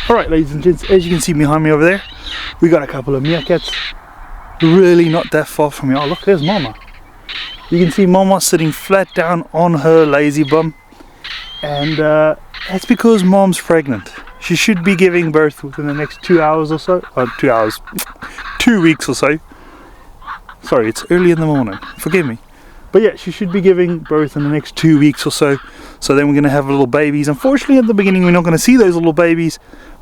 Alright, ladies and gents, as you can see behind me over there, we got a couple of meerkats. Really not that far from here. Oh look, there's Mama. You can see Mama sitting flat down on her lazy bum. And that's because Mom's pregnant. She should be giving birth within the next 2 hours or so. 2 hours. 2 weeks or so. Sorry, it's early in the morning. Forgive me. But yeah, she should be giving birth in the next 2 weeks or so. So then we're going to have little babies. Unfortunately, at the beginning, we're not going to see those little babies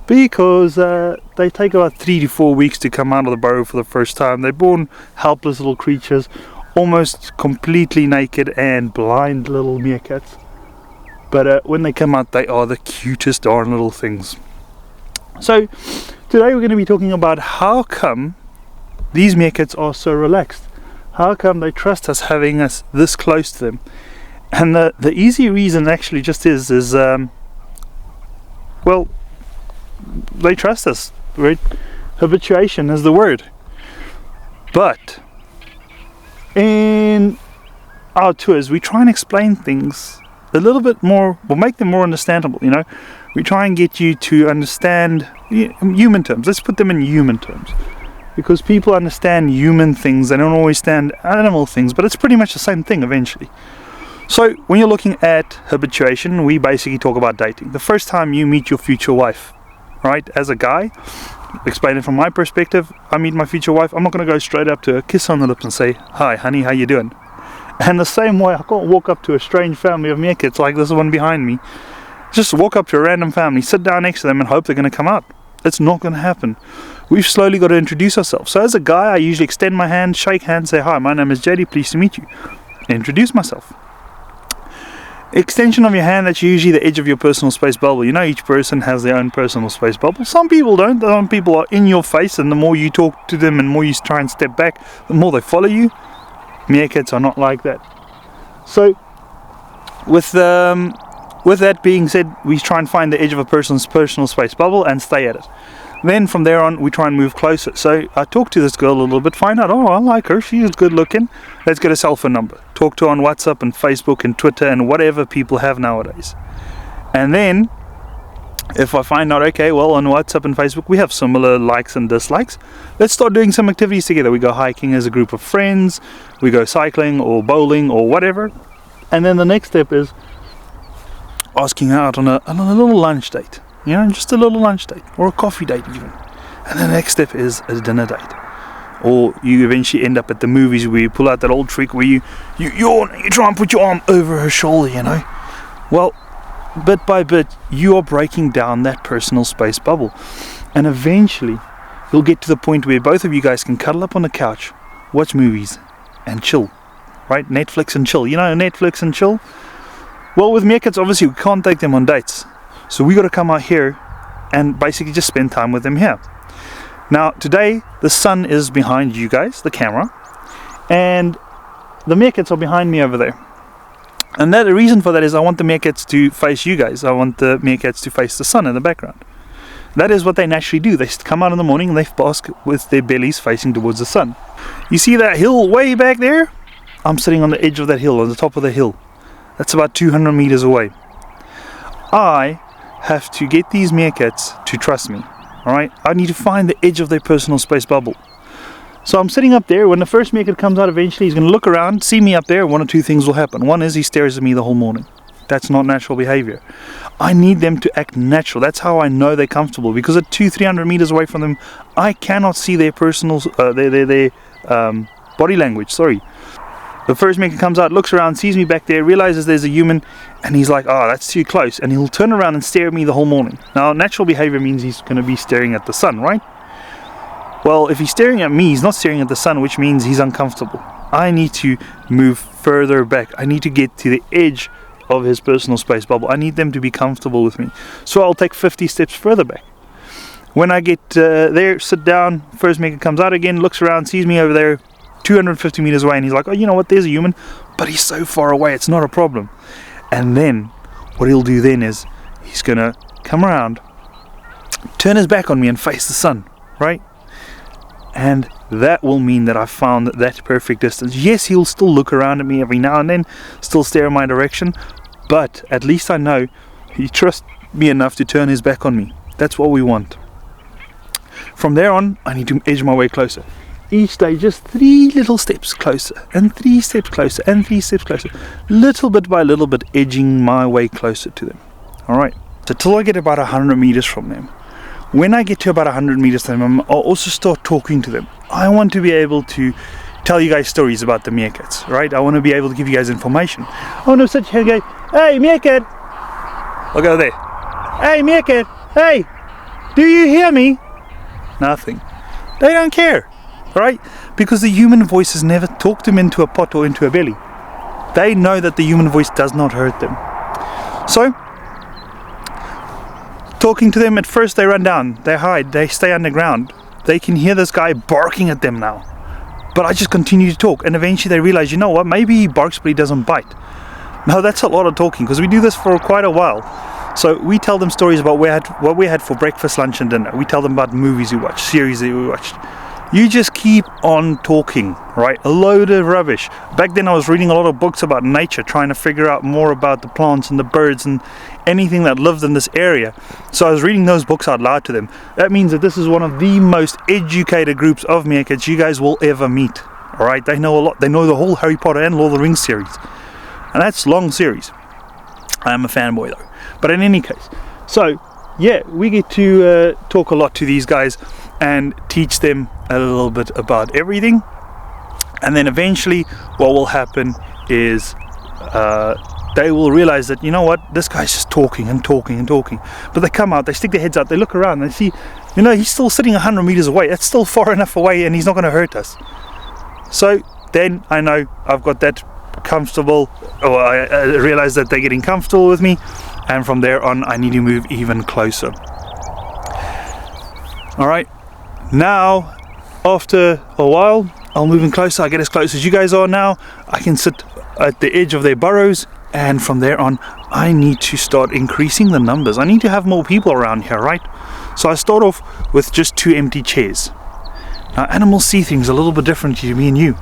because they take about 3 to 4 weeks to come out of the burrow for the first time. They're born helpless little creatures, almost completely naked and blind little meerkats. But when they come out, they are the cutest darn little things. So today we're going to be talking about how come these meerkats are so relaxed. How come they trust us having us this close to them? And the easy reason actually just is well, they trust us, right? Habituation is the word. But in our tours, we try and explain things a little bit more, we'll make them more understandable, you know. We try and get you to understand human terms. Let's put them in human terms. Because people understand human things, they don't always understand animal things, but it's pretty much the same thing eventually. So when you're looking at habituation, we basically talk about dating. The first time you meet your future wife, right? As a guy, explain it from my perspective, I meet my future wife, I'm not going to go straight up to her, kiss her on the lips and say, "Hi honey, how you doing?" And the same way, I can't walk up to a strange family of meerkats like this one behind me. Just walk up to a random family, sit down next to them and hope they're going to come out. It's not going to happen. We've slowly got to introduce ourselves. So as a guy, I usually extend my hand, shake hands, say, "Hi, my name is JD, pleased to meet you." Introduce myself. Extension of your hand, that's usually the edge of your personal space bubble. You know, each person has their own personal space bubble. Some people don't. Some people are in your face, and the more you talk to them and more you try and step back, the more they follow you. Meerkats are not like that. So with that being said, we try and find the edge of a person's personal space bubble and stay at it. Then from there on, we try and move closer. So I talk to this girl a little bit, find out, oh, I like her, she's good looking. Let's get a cell phone number. Talk to her on WhatsApp and Facebook and Twitter and whatever people have nowadays. And then, if I find out, okay, well, on WhatsApp and Facebook, we have similar likes and dislikes, let's start doing some activities together. We go hiking as a group of friends, we go cycling or bowling or whatever. And then the next step is asking her out on a little lunch date. You know, just a little lunch date or a coffee date even. And the next step is a dinner date. Or you eventually end up at the movies where you pull out that old trick where you try and put your arm over her shoulder, you know. Well, bit by bit, you are breaking down that personal space bubble. And eventually, you'll get to the point where both of you guys can cuddle up on the couch, watch movies, and chill. Right? Netflix and chill. You know, Netflix and chill? Well, with meerkats, obviously, we can't take them on dates. So we got to come out here and basically just spend time with them here. Now today the sun is behind you guys, the camera, and the meerkats are behind me over there. And the reason for that is I want the meerkats to face you guys. I want the meerkats to face the sun in the background. That is what they naturally do. They come out in the morning and they bask with their bellies facing towards the sun. You see that hill way back there? I'm sitting on the edge of that hill, on the top of the hill. That's about 200 meters away. I have to get these meerkats to trust me. Alright, I need to find the edge of their personal space bubble. So I'm sitting up there. When the first meerkat comes out, eventually he's going to look around, see me up there. One or two things will happen. One is he stares at me the whole morning. That's not natural behavior. I need them to act natural. That's how I know they're comfortable, because at 200-300 meters away from them, I cannot see their personal their body language. Sorry. The first meerkat comes out, looks around, sees me back there, realizes there's a human, and he's like, "Oh, that's too close," and he'll turn around and stare at me the whole morning. Now, natural behavior means he's going to be staring at the sun, right? Well, if he's staring at me, he's not staring at the sun, which means he's uncomfortable. I need to move further back. I need to get to the edge of his personal space bubble. I need them to be comfortable with me. So I'll take 50 steps further back. When I get there, sit down, first meerkat comes out again, looks around, sees me over there, 250 meters away, and he's like, "Oh, you know what, there's a human," but he's so far away, it's not a problem. And then what he'll do then is he's gonna come around, turn his back on me and face the sun, right? And that will mean that I found that perfect distance. Yes, he'll still look around at me every now and then, still stare in my direction, but at least I know he trusts me enough to turn his back on me. That's what we want. From there on, I need to edge my way closer. Each day, just 3 little steps closer, and 3 steps closer, and 3 steps closer. Little bit by little bit, edging my way closer to them. Alright, so till I get about 100 meters from them. When I get to about 100 meters from them, I'll also start talking to them. I want to be able to tell you guys stories about the meerkats, right? I want to be able to give you guys information. I want to sit here and go, hey meerkat! I'll go there. Hey meerkat! Hey! Do you hear me? Nothing. They don't care. Right? Because the human voice has never talked them into a pot or into a belly. They know that the human voice does not hurt them. So, talking to them, at first they run down, they hide, they stay underground. They can hear this guy barking at them now. But I just continue to talk, and eventually they realize, you know what, maybe he barks but he doesn't bite. Now that's a lot of talking, because we do this for quite a while. So we tell them stories about what we had for breakfast, lunch and dinner. We tell them about movies we watched, series that we watched. You just keep on talking, right? A load of rubbish. Back then I was reading a lot of books about nature, trying to figure out more about the plants and the birds and anything that lived in this area. So I was reading those books out loud to them. That means that this is one of the most educated groups of meerkats you guys will ever meet. Alright, they know a lot. They know the whole Harry Potter and Lord of the Rings series. And that's long series. I am a fanboy though. But in any case, so yeah, we get to talk a lot to these guys and teach them a little bit about everything. And then eventually what will happen is they will realize that, you know what, this guy's just talking and talking and talking. But they come out, they stick their heads out, they look around, they see, you know, he's still sitting 100 meters away. That's still far enough away and he's not going to hurt us. So then I know I've got that comfortable, or I realize that they're getting comfortable with me, and from there on I need to move even closer. Alright, now after a while I'll move in closer. I get as close as you guys are now. I can sit at the edge of their burrows, and from there on I need to start increasing the numbers. I need to have more people around here, right? So I start off with just 2 empty chairs. Now animals see things a little bit different to me and you.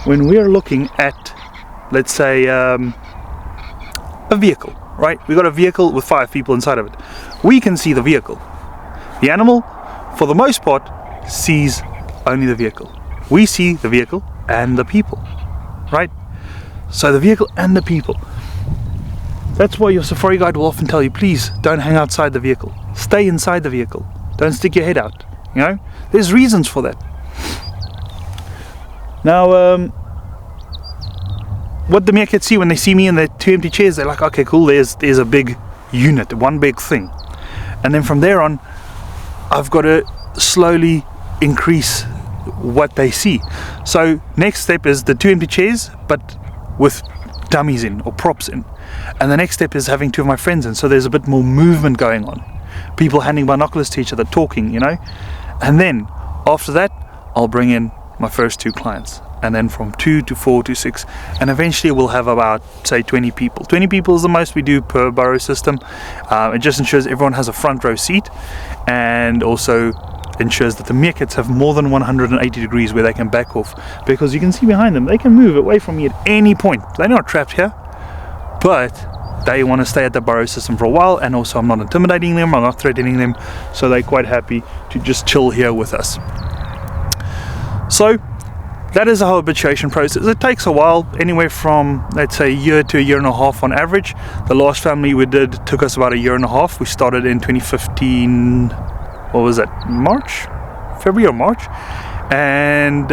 When we're looking at, let's say, a vehicle, right? We got a vehicle with 5 people inside of it. We can see the vehicle. The animal, for the most part, sees only the vehicle. We see the vehicle and the people, right? So the vehicle and the people. That's why your safari guide will often tell you, please don't hang outside the vehicle. Stay inside the vehicle. Don't stick your head out. You know, there's reasons for that. Now, what the meerkats see when they see me in the 2 empty chairs, they're like, okay, cool, there's a big unit, one big thing. And then from there on, I've got to slowly increase what they see. So next step is the 2 empty chairs, but with dummies in or props in. And the next step is having 2 of my friends in, so there's a bit more movement going on. People handing binoculars to each other, talking, you know. And then after that, I'll bring in my first 2 clients, and then from 2 to 4 to 6, and eventually we'll have about, say, 20 people. 20 people is the most we do per burrow system. It just ensures everyone has a front row seat, and also ensures that the meerkats have more than 180 degrees where they can back off, because you can see behind them, they can move away from me at any point. They're not trapped here, but they want to stay at the burrow system for a while, and also I'm not intimidating them, I'm not threatening them, so they're quite happy to just chill here with us. So that is the whole habituation process. It takes a while, anywhere from, let's say, a year to a year and a half on average. The last family we did took us about a year and a half. We started in 2015, what was that, February or March? And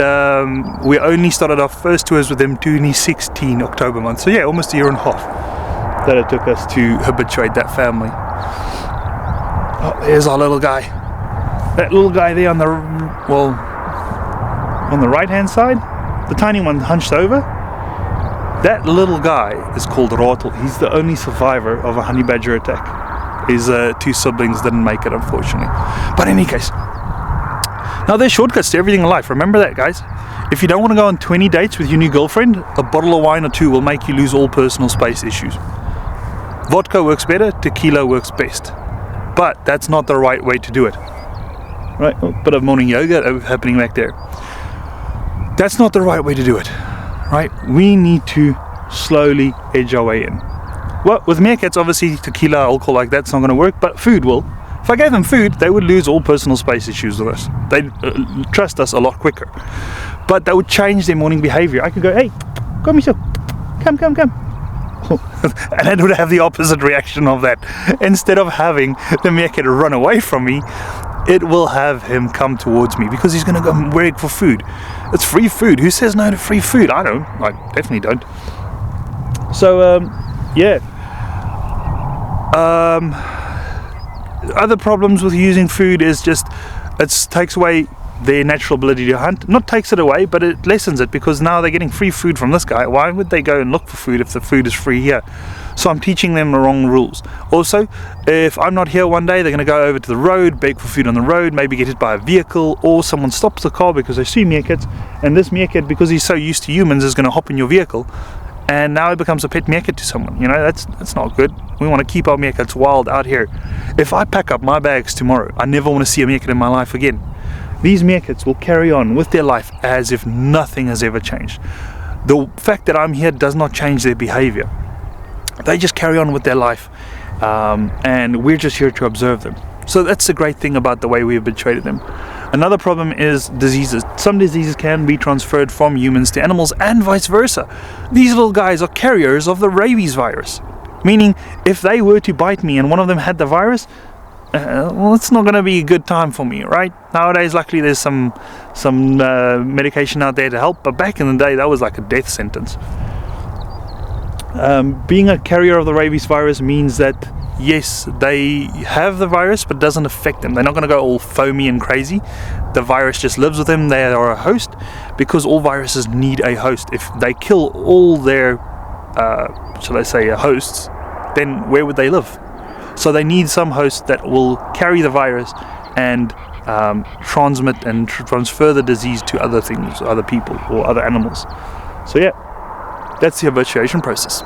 we only started our first tours with them 2016 October month. So yeah, almost a year and a half that it took us to habituate that family. Oh, there's our little guy. That little guy there on the, well, on the right hand side, the tiny one hunched over, that little guy is called Rattle. He's the only survivor of a honey badger attack. His 2 siblings didn't make it, unfortunately. But in any case, now there's shortcuts to everything in life. Remember that, guys. If you don't want to go on 20 dates with your new girlfriend, a bottle of wine or 2 will make you lose all personal space issues. Vodka works better, tequila works best, but that's not the right way to do it. Right, a bit of morning yoga happening back there. That's not the right way to do it, right? We need to slowly edge our way in. Well, with meerkats, obviously tequila, alcohol like that's not going to work, but food will. If I gave them food, they would lose all personal space issues with us. They'd trust us a lot quicker. But that would change their morning behavior. I could go, hey, come here, come. And it would have the opposite reaction of that. Instead of having the meerkat run away from me, it will have him come towards me because he's going to go beg for food. It's free food. Who says no to free food? I don't. I definitely don't. So, yeah. Other problems with using food is just it takes away their natural ability to hunt. Not takes it away, but it lessens it, because now they're getting free food from this guy. Why would they go and look for food if the food is free here? So I'm teaching them the wrong rules. Also, if I'm not here one day, they're going to go over to the road, beg for food on the road, maybe get hit by a vehicle, or someone stops the car because they see meerkats, and this meerkat, because he's so used to humans, is going to hop in your vehicle, and now it becomes a pet meerkat to someone. You know, that's not good. We want to keep our meerkats wild out here. If I pack up my bags tomorrow, I never want to see a meerkat in my life again. These meerkats will carry on with their life as if nothing has ever changed. The fact that I'm here does not change their behavior. They just carry on with their life, and we're just here to observe them. So that's the great thing about the way we habituated them. Another problem is diseases. Some diseases can be transferred from humans to animals and vice versa. These little guys are carriers of the rabies virus, meaning if they were to bite me and one of them had the virus, well, it's not going to be a good time for me, right? Nowadays, luckily, there's some medication out there to help, but back in the day, that was like a death sentence. Being a carrier of the rabies virus means that, yes, they have the virus, but it doesn't affect them. They're not going to go all foamy and crazy. The virus just lives with them. They are a host, because all viruses need a host. If they kill all their, shall I say, hosts, then where would they live? So they need some host that will carry the virus and transmit and transfer the disease to other things, other people, or other animals. So yeah, that's the habituation process.